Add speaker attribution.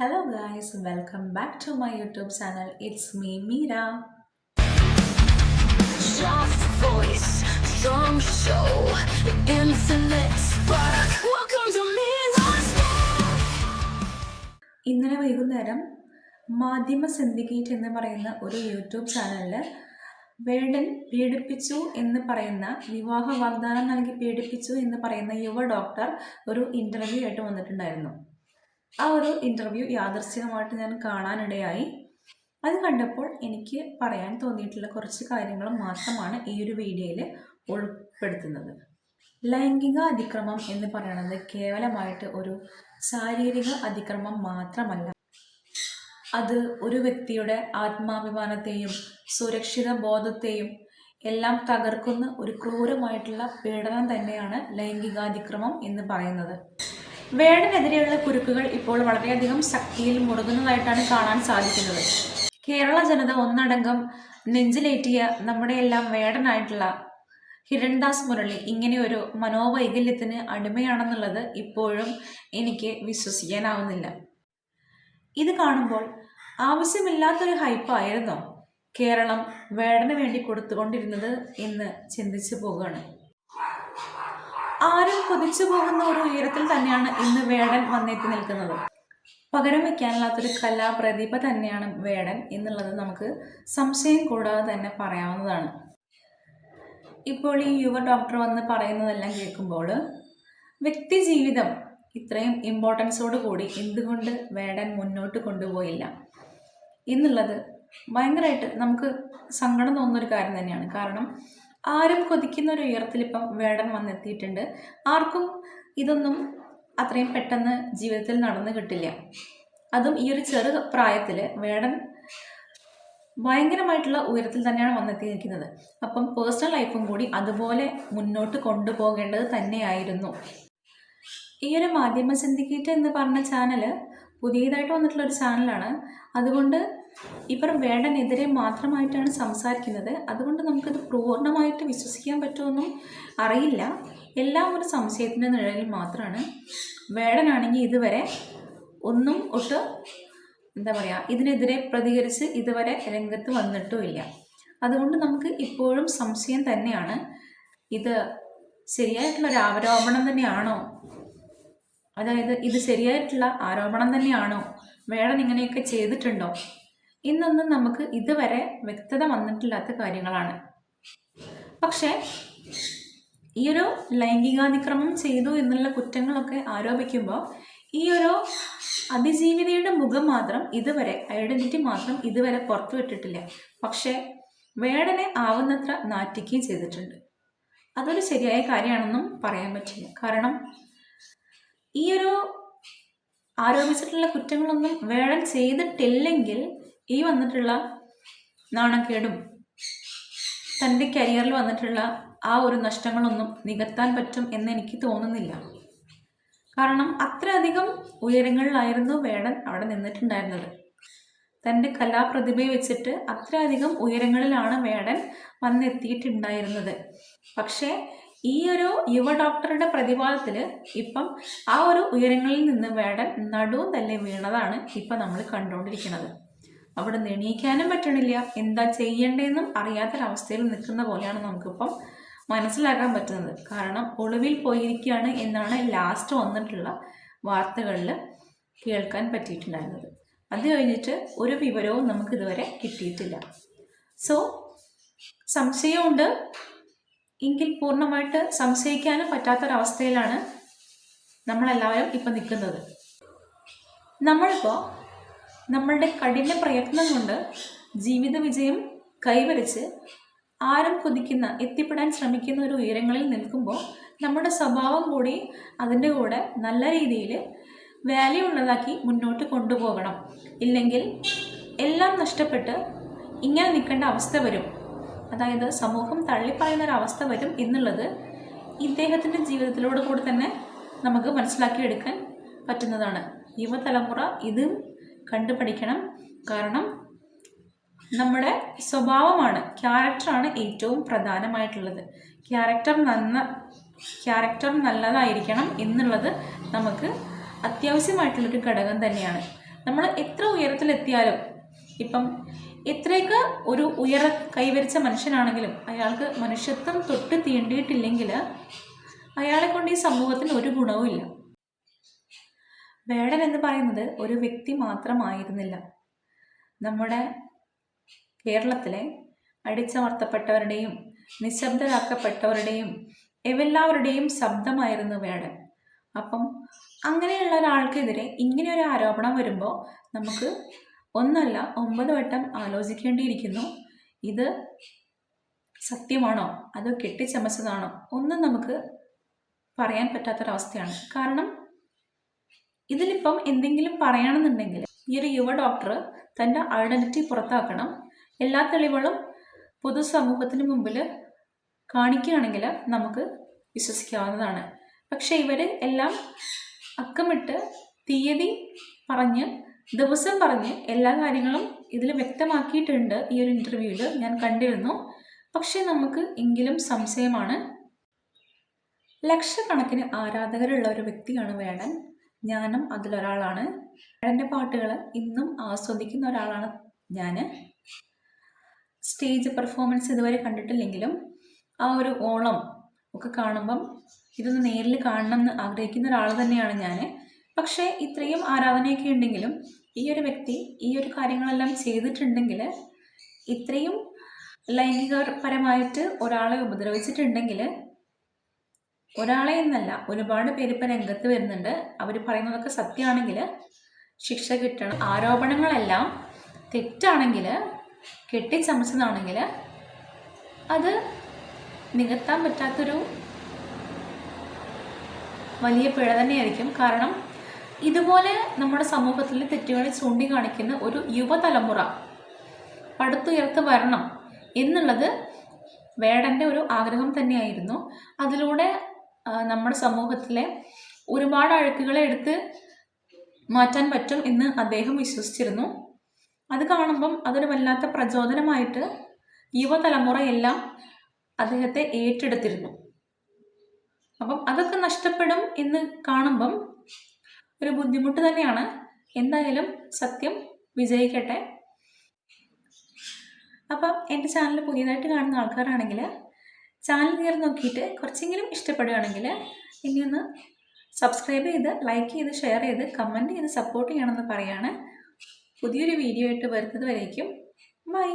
Speaker 1: Hello guys, welcome back to my YouTube channel. It's me Meera.
Speaker 2: Soft voice, strong soul, infinite spark. Welcome to Meera's
Speaker 1: ഇന്നലെ വൈകുന്നേരം മാധ്യമ syndicate എന്ന് പറയുന്ന ഒരു YouTube ചാനലിൽ വേടൻ പീഡിപ്പിച്ചു എന്ന് പറയുന്ന വിവാഹ വാഗ്ദാനം നൽകി പീഡിപ്പിച്ചു എന്ന് പറയുന്ന യുവ ഡോക്ടർ ഒരു ഇൻ്റർവ്യൂ ആയിട്ട് വന്നിട്ടുണ്ടായിരുന്നു. ആ ഒരു ഇൻ്റർവ്യൂ യാദൃശ്ചികമായിട്ട് ഞാൻ കാണാനിടയായി. അത് കണ്ടപ്പോൾ എനിക്ക് പറയാൻ തോന്നിയിട്ടുള്ള കുറച്ച് കാര്യങ്ങൾ മാത്രമാണ് ഈ ഒരു വീഡിയോയിൽ ഉൾപ്പെടുത്തുന്നത്. ലൈംഗിക അതിക്രമം എന്ന് പറയുന്നത് കേവലമായിട്ട് ഒരു ശാരീരിക അതിക്രമം മാത്രമല്ല. അത് ഒരു വ്യക്തിയുടെ ആത്മാഭിമാനത്തെയും സുരക്ഷിത ബോധത്തെയും എല്ലാം തകർക്കുന്ന ഒരു ക്രൂരമായിട്ടുള്ള പീഡനം തന്നെയാണ് ലൈംഗികാതിക്രമം എന്ന് പറയുന്നത്. വേടനെതിരെയുള്ള കുരുക്കുകൾ ഇപ്പോൾ വളരെയധികം ശക്തിയിൽ മുറുകുന്നതായിട്ടാണ് കാണാൻ സാധിക്കുന്നത്. കേരള ജനത ഒന്നടങ്കം നെഞ്ചിലേറ്റിയ നമ്മുടെ എല്ലാം വേടനായിട്ടുള്ള ഹിരൺദാസ് മുരളി ഇങ്ങനെയൊരു മനോവൈകല്യത്തിന് അടിമയാണെന്നുള്ളത് ഇപ്പോഴും എനിക്ക് വിശ്വസിക്കാനാവുന്നില്ല. ഇത് കാണുമ്പോൾ ആവശ്യമില്ലാത്തൊരു ഹൈപ്പായിരുന്നോ കേരളം വേടന് വേണ്ടി കൊടുത്തുകൊണ്ടിരുന്നത് എന്ന് ചിന്തിച്ചു പോകുകയാണ്. ആരും കൊതിച്ചു പോകുന്ന ഒരു ഉയരത്തിൽ തന്നെയാണ് ഇന്ന് വേടൻ വന്നെത്തി നിൽക്കുന്നത്. പകരം വയ്ക്കാനില്ലാത്തൊരു കലാപ്രതിഭ തന്നെയാണ് വേടൻ എന്നുള്ളത് നമുക്ക് സംശയം കൂടാതെ തന്നെ പറയാവുന്നതാണ്. ഇപ്പോൾ ഈ യുവ ഡോക്ടർ വന്ന് പറയുന്നതെല്ലാം കേൾക്കുമ്പോൾ വ്യക്തി ജീവിതം ഇത്രയും ഇമ്പോർട്ടൻസോട് കൂടി എന്തുകൊണ്ട് വേടൻ മുന്നോട്ട് കൊണ്ടുപോയില്ല എന്നുള്ളത് ഭയങ്കരമായിട്ട് നമുക്ക് സങ്കടം തോന്നുന്നൊരു കാര്യം തന്നെയാണ്. കാരണം ആരും കൊതിക്കുന്ന ഒരു ഉയരത്തിൽ ഇപ്പം വേടൻ വന്നെത്തിയിട്ടുണ്ട്. ആർക്കും ഇതൊന്നും അത്രയും പെട്ടെന്ന് ജീവിതത്തിൽ നടന്നു കിട്ടില്ല. അതും ഈ ഒരു ചെറു പ്രായത്തിൽ വേടൻ ഭയങ്കരമായിട്ടുള്ള ഉയരത്തിൽ തന്നെയാണ് വന്നെത്തി നിൽക്കുന്നത്. അപ്പം പേഴ്സണൽ ലൈഫും കൂടി അതുപോലെ മുന്നോട്ട് കൊണ്ടുപോകേണ്ടത് തന്നെയായിരുന്നു. ഈ ഒരു മാധ്യമ സിൻഡിക്കേറ്റ് എന്ന് പറഞ്ഞ ചാനൽ പുതിയതായിട്ട് വന്നിട്ടുള്ള ഒരു ചാനലാണ്. അതുകൊണ്ട് ഇവർ വേടനെതിരെ മാത്രമായിട്ടാണ് സംസാരിക്കുന്നത്. അതുകൊണ്ട് നമുക്കത് പൂർണ്ണമായിട്ട് വിശ്വസിക്കാൻ പറ്റുമെന്നും അറിയില്ല. എല്ലാം ഒരു സംശയത്തിൻ്റെ നിഴലിൽ മാത്രമാണ്. വേടനാണെങ്കിൽ ഇതുവരെ ഒന്നും ഒട്ട് ഇതിനെതിരെ പ്രതികരിച്ച് ഇതുവരെ രംഗത്ത് വന്നിട്ടുമില്ല. അതുകൊണ്ട് നമുക്ക് ഇപ്പോഴും സംശയം തന്നെയാണ്. ഇത് ശരിയായിട്ടുള്ള ഒരു ആരോപണം തന്നെയാണോ, അതായത് ഇത് ശരിയായിട്ടുള്ള ആരോപണം തന്നെയാണോ, വേടൻ ഇങ്ങനെയൊക്കെ ചെയ്തിട്ടുണ്ടോ എന്നൊന്നും നമുക്ക് ഇതുവരെ വ്യക്തത വന്നിട്ടില്ലാത്ത കാര്യങ്ങളാണ്. പക്ഷേ ഈ ഒരു ലൈംഗികാതിക്രമം ചെയ്തു എന്നുള്ള കുറ്റങ്ങളൊക്കെ ആരോപിക്കുമ്പോൾ ഈ ഒരു അതിജീവിതയുടെ മുഖം മാത്രം ഇതുവരെ, ഐഡന്റിറ്റി മാത്രം ഇതുവരെ പുറത്തുവിട്ടിട്ടില്ല. പക്ഷേ വേടനെ ആവുന്നത്ര നാറ്റിക്കുകയും ചെയ്തിട്ടുണ്ട്. അതൊരു ശരിയായ കാര്യമാണെന്നും പറയാൻ പറ്റില്ല. കാരണം ഈ ഒരു ആരോപിച്ചിട്ടുള്ള കുറ്റങ്ങളൊന്നും വേടൻ ചെയ്തിട്ടില്ലെങ്കിൽ ഈ വന്നിട്ടുള്ള നാണക്കേടും തൻ്റെ കരിയറിൽ വന്നിട്ടുള്ള ആ ഒരു നഷ്ടങ്ങളൊന്നും നികത്താൻ പറ്റും എന്ന് എനിക്ക് തോന്നുന്നില്ല. കാരണം അത്രയധികം ഉയരങ്ങളിലായിരുന്നു വേടൻ അവിടെ നിന്നിട്ടുണ്ടായിരുന്നത്. തൻ്റെ കലാപ്രതിഭയെ വെച്ചിട്ട് അത്രയധികം ഉയരങ്ങളിലാണ് വേടൻ വന്നെത്തിയിട്ടുണ്ടായിരുന്നത്. പക്ഷേ ഈ ഒരു യുവ ഡോക്ടറുടെ പ്രതിപാദത്തിൽ ഇപ്പം ആ ഒരു ഉയരങ്ങളിൽ നിന്ന് വേടൻ നടുവും തല്ലി വീണതാണ് ഇപ്പം നമ്മൾ കണ്ടുകൊണ്ടിരിക്കുന്നത്. അവിടെ എണീക്കാനും പറ്റണില്ല, എന്താ ചെയ്യേണ്ടതെന്നും അറിയാത്തൊരവസ്ഥയിൽ നിൽക്കുന്ന പോലെയാണ് നമുക്കിപ്പം മനസ്സിലാക്കാൻ പറ്റുന്നത്. കാരണം ഒളിവിൽ പോയിരിക്കുകയാണ് എന്നാണ് ലാസ്റ്റ് വന്നിട്ടുള്ള വാർത്തകളിൽ കേൾക്കാൻ പറ്റിയിട്ടുണ്ടായിരുന്നത്. അത് കഴിഞ്ഞിട്ട് ഒരു വിവരവും നമുക്കിതുവരെ കിട്ടിയിട്ടില്ല. സോ സംശയമുണ്ട് എങ്കിൽ പൂർണ്ണമായിട്ട് സംശയിക്കാനും പറ്റാത്തൊരവസ്ഥയിലാണ് നമ്മളെല്ലാവരും ഇപ്പം നിൽക്കുന്നത്. നമ്മളിപ്പോൾ നമ്മളുടെ കഠിന പ്രയത്നം കൊണ്ട് ജീവിത വിജയം കൈവരിച്ച് ആരും കൊതിക്കുന്ന, എത്തിപ്പെടാൻ ശ്രമിക്കുന്ന ഒരു ഉയരങ്ങളിൽ നിൽക്കുമ്പോൾ നമ്മുടെ സ്വഭാവം കൂടി അതിൻ്റെ കൂടെ നല്ല രീതിയിൽ വാല്യൂ ഉള്ളതാക്കി മുന്നോട്ട് കൊണ്ടുപോകണം. ഇല്ലെങ്കിൽ എല്ലാം നഷ്ടപ്പെട്ട് ഇങ്ങനെ നിൽക്കേണ്ട അവസ്ഥ വരും. അതായത് സമൂഹം തള്ളിപ്പറയുന്നൊരവസ്ഥ വരും എന്നുള്ളത് ഇദ്ദേഹത്തിൻ്റെ ജീവിതത്തിലൂടെ കൂടി തന്നെ നമുക്ക് മനസ്സിലാക്കിയെടുക്കാൻ പറ്റുന്നതാണ്. യുവതലമുറ ഇതും കണ്ടുപഠിക്കണം. കാരണം നമ്മുടെ സ്വഭാവമാണ്, ക്യാരക്ടറാണ് ഏറ്റവും പ്രധാനമായിട്ടുള്ളത്. ക്യാരക്ടർ നല്ലതായിരിക്കണം എന്നുള്ളത് നമുക്ക് അത്യാവശ്യമായിട്ടുള്ളൊരു ഘടകം തന്നെയാണ്. നമ്മൾ എത്ര ഉയരത്തിലെത്തിയാലും, ഇപ്പം എത്രയൊക്കെ ഒരു കൈവരിച്ച മനുഷ്യനാണെങ്കിലും അയാൾക്ക് മനുഷ്യത്വം തൊട്ട് തീണ്ടിയിട്ടില്ലെങ്കിൽ അയാളെ കൊണ്ട് ഈ സമൂഹത്തിന് ഒരു ഗുണവുമില്ല. വേടൻ എന്ന് പറയുന്നത് ഒരു വ്യക്തി മാത്രമായിരുന്നില്ല. നമ്മുടെ കേരളത്തിലെ അടിച്ചമർത്തപ്പെട്ടവരുടെയും നിശബ്ദരാക്കപ്പെട്ടവരുടെയും എല്ലാവരുടെയും ശബ്ദമായിരുന്നു വേടൻ. അപ്പം അങ്ങനെയുള്ള ഒരാൾക്കെതിരെ ഇങ്ങനെ ഒരു ആരോപണം വരുമ്പോൾ നമുക്ക് ഒന്നല്ല 9 വട്ടം ആലോചിക്കേണ്ടിയിരിക്കുന്നു. ഇത് സത്യമാണോ അതോ കെട്ടിച്ചമച്ചതാണോ ഒന്നും നമുക്ക് പറയാൻ പറ്റാത്തൊരവസ്ഥയാണ്. കാരണം ഇതിലിപ്പം എന്തെങ്കിലും പറയണമെന്നുണ്ടെങ്കിൽ ഈ ഒരു യുവ ഡോക്ടർ തൻ്റെ ഐഡൻറ്റിറ്റി പുറത്താക്കണം, എല്ലാ തെളിവുകളും പൊതുസമൂഹത്തിന് മുമ്പിൽ കാണിക്കുകയാണെങ്കിൽ നമുക്ക് വിശ്വസിക്കാവുന്നതാണ്. പക്ഷെ ഇവർ എല്ലാം അക്കമിട്ട് തീയതി പറഞ്ഞ് ദിവസം പറഞ്ഞ് എല്ലാ കാര്യങ്ങളും ഇതിൽ വ്യക്തമാക്കിയിട്ടുണ്ട്. ഈ ഒരു ഇൻ്റർവ്യൂവിൽ ഞാൻ കണ്ടിരുന്നു. പക്ഷെ നമുക്ക് എങ്കിലും സംശയമാണ്. ലക്ഷക്കണക്കിന് ആരാധകരുള്ള ഒരു വ്യക്തിയാണ് വേടൻ. ഞാനും അതിലൊരാളാണ്. വേടൻ്റെ പാട്ടുകൾ ഇന്നും ആസ്വദിക്കുന്ന ഒരാളാണ് ഞാൻ. സ്റ്റേജ് പെർഫോമൻസ് ഇതുവരെ കണ്ടിട്ടില്ലെങ്കിലും ആ ഒരു ഓളം ഒക്കെ കാണുമ്പം ഇതൊന്ന് നേരിൽ കാണണം എന്ന് ആഗ്രഹിക്കുന്ന ഒരാൾ തന്നെയാണ് ഞാൻ. പക്ഷേ ഇത്രയും ആരാധനയൊക്കെ ഉണ്ടെങ്കിലും ഈ ഒരു വ്യക്തി ഈ ഒരു കാര്യങ്ങളെല്ലാം ചെയ്തിട്ടുണ്ടെങ്കിൽ, ഇത്രയും ലൈംഗികപരമായിട്ട് ഒരാളെ ഉപദ്രവിച്ചിട്ടുണ്ടെങ്കിൽ, ഒരാളെ എന്നല്ല ഒരുപാട് പേര് ഇപ്പം രംഗത്ത് വരുന്നുണ്ട്. അവർ പറയുന്നതൊക്കെ സത്യമാണെങ്കിൽ ശിക്ഷ കിട്ടണം. ആരോപണങ്ങളെല്ലാം തെറ്റാണെങ്കിൽ, കെട്ടിച്ചമച്ചതാണെങ്കിൽ അത് നികത്താൻ പറ്റാത്തൊരു വലിയ പിഴ തന്നെയായിരിക്കും. കാരണം ഇതുപോലെ നമ്മുടെ സമൂഹത്തിൽ തെറ്റുകളെ ചൂണ്ടിക്കാണിക്കുന്ന ഒരു യുവതലമുറ പടുത്തുയർത്ത് വരണം എന്നുള്ളത് വേടൻ്റെ ഒരു ആഗ്രഹം തന്നെയായിരുന്നു. അതിലൂടെ നമ്മുടെ സമൂഹത്തിലെ ഒരുപാട് അഴുക്കുകളെ എടുത്ത് മാറ്റാൻ പറ്റും എന്ന് അദ്ദേഹം വിശ്വസിച്ചിരുന്നു. അത് കാണുമ്പം അതൊരു വല്ലാത്ത പ്രചോദനമായിട്ട് യുവതലമുറയെല്ലാം അദ്ദേഹത്തെ ഏറ്റെടുത്തിരുന്നു. അപ്പം അതൊക്കെ നഷ്ടപ്പെടും എന്ന് കാണുമ്പം ഒരു ബുദ്ധിമുട്ട് തന്നെയാണ്. എന്തായാലും സത്യം വിജയിക്കട്ടെ. അപ്പം എൻ്റെ ചാനൽ പുതിയതായിട്ട് കാണുന്ന ആൾക്കാരാണെങ്കിൽ ചാനൽ കയറി നോക്കിയിട്ട് കുറച്ചെങ്കിലും ഇഷ്ടപ്പെടുകയാണെങ്കിൽ ഇനി ഒന്ന് സബ്സ്ക്രൈബ് ചെയ്ത്, ലൈക്ക് ചെയ്ത്, ഷെയർ ചെയ്ത്, കമൻറ്റ് ചെയ്ത് സപ്പോർട്ട് ചെയ്യണമെന്ന് പറയാണ്. പുതിയൊരു വീഡിയോ ആയിട്ട് വരുന്നത് വരേക്കും ബൈ.